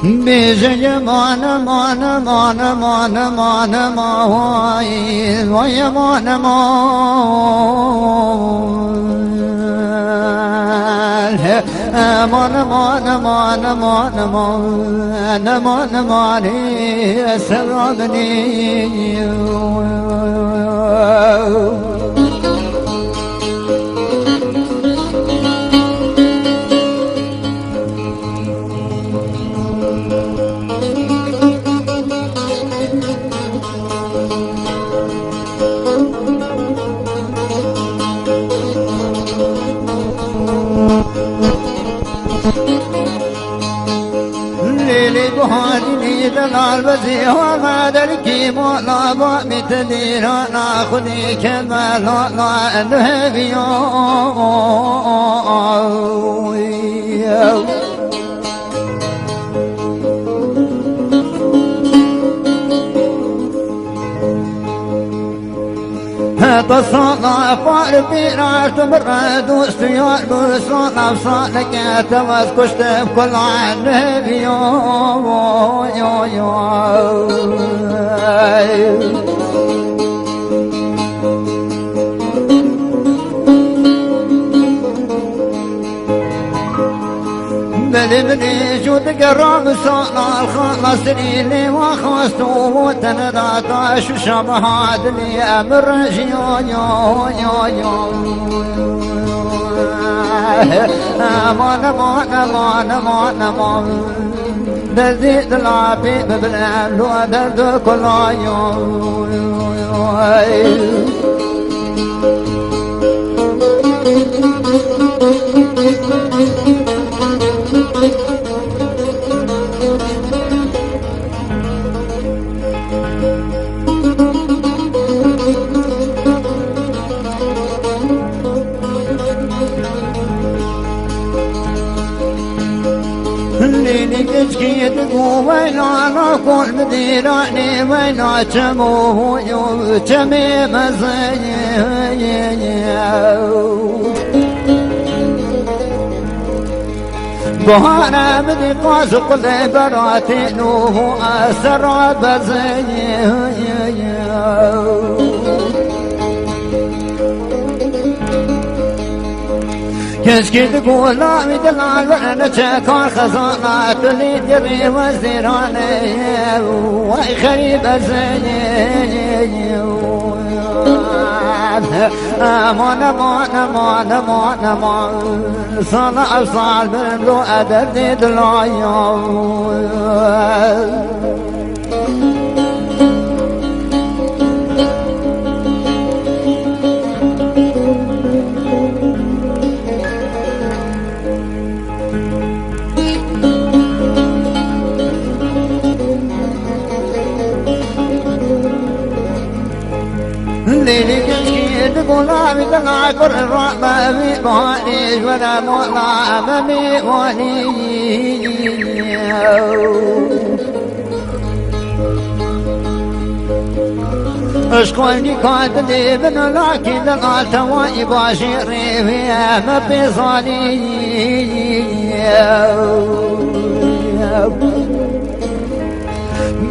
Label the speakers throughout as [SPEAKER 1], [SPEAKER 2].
[SPEAKER 1] بيجي مانا مانا مانا مانا مانا ما واي ويا مانا مانا مانا مانا مانا مانا مانا ماني سرابني ليلي بهاني دلال بزي وما دركي مولا بمتدير ناخذي كما لا نهبي تصنع فاربي راش مرد وستيار بصنع صانك تمسكشت بكل عنبي يو بلي جود قرام صنع الخلص لي وخوستو وتندا شو شبهات لي امر يو امان دزيد العبيب بالعمل ودرد كل يوم ليني تشكي تقوم وينا كل مديراني وينا تموه يوتمي مزيني بهانا بدي قاسق البراتي نوه أسرع بزيني كشكي تقول لا بدلال وانا تكون خزانات اللي دري وزيراني واي خريب زيني امان امان امان امان امان صنع صعب بلو ادردي دلايا ليلي كشكي تقول عمي تقع كل الرحمة بيباني ولا مولا بيباني اشكوني كانت لي من لكن لقيت واي باشيري فيها ما بيصاني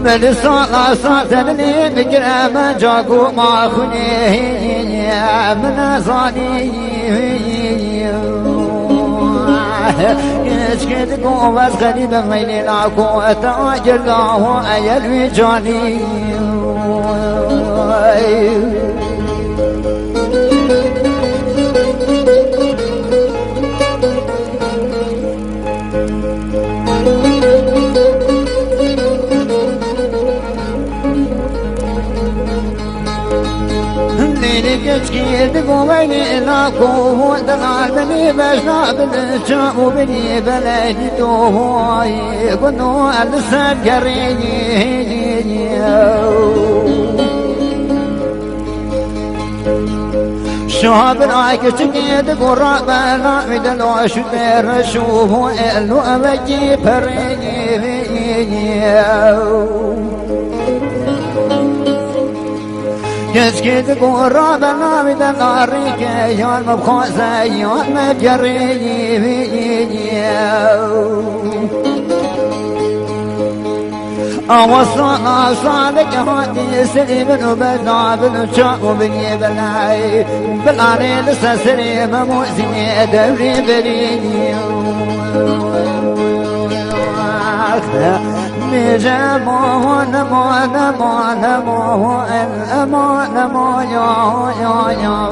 [SPEAKER 1] من صلاة صاتني بكرام جاكو ما خني من صاني يشكي تقوم بس غريب غيري لاكو اتاجر له ايل جاني بيني كتكي دقوميني لاكو دلال بني بجنا بالجام وبني بلدي دوهاي قنو اللسان قريني شهاب العايك تقيد قراب لا مدلو شبير شوفو إلو أمجي بريني كسكيد قراب لا مدلو ريكي يوم مبخوزة يوم مجريني أوصانا صادق هاتي سليم وبدع بالشاق وبني بلاي بالعري لسا سليم موزني دوري بريني نجمو نمو نمو نمو الأمو نمو يا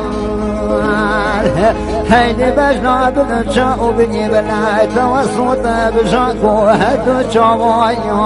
[SPEAKER 1] هيدي بجنا بالشاق وبني بلاي توسط بشاق وهدو شوايا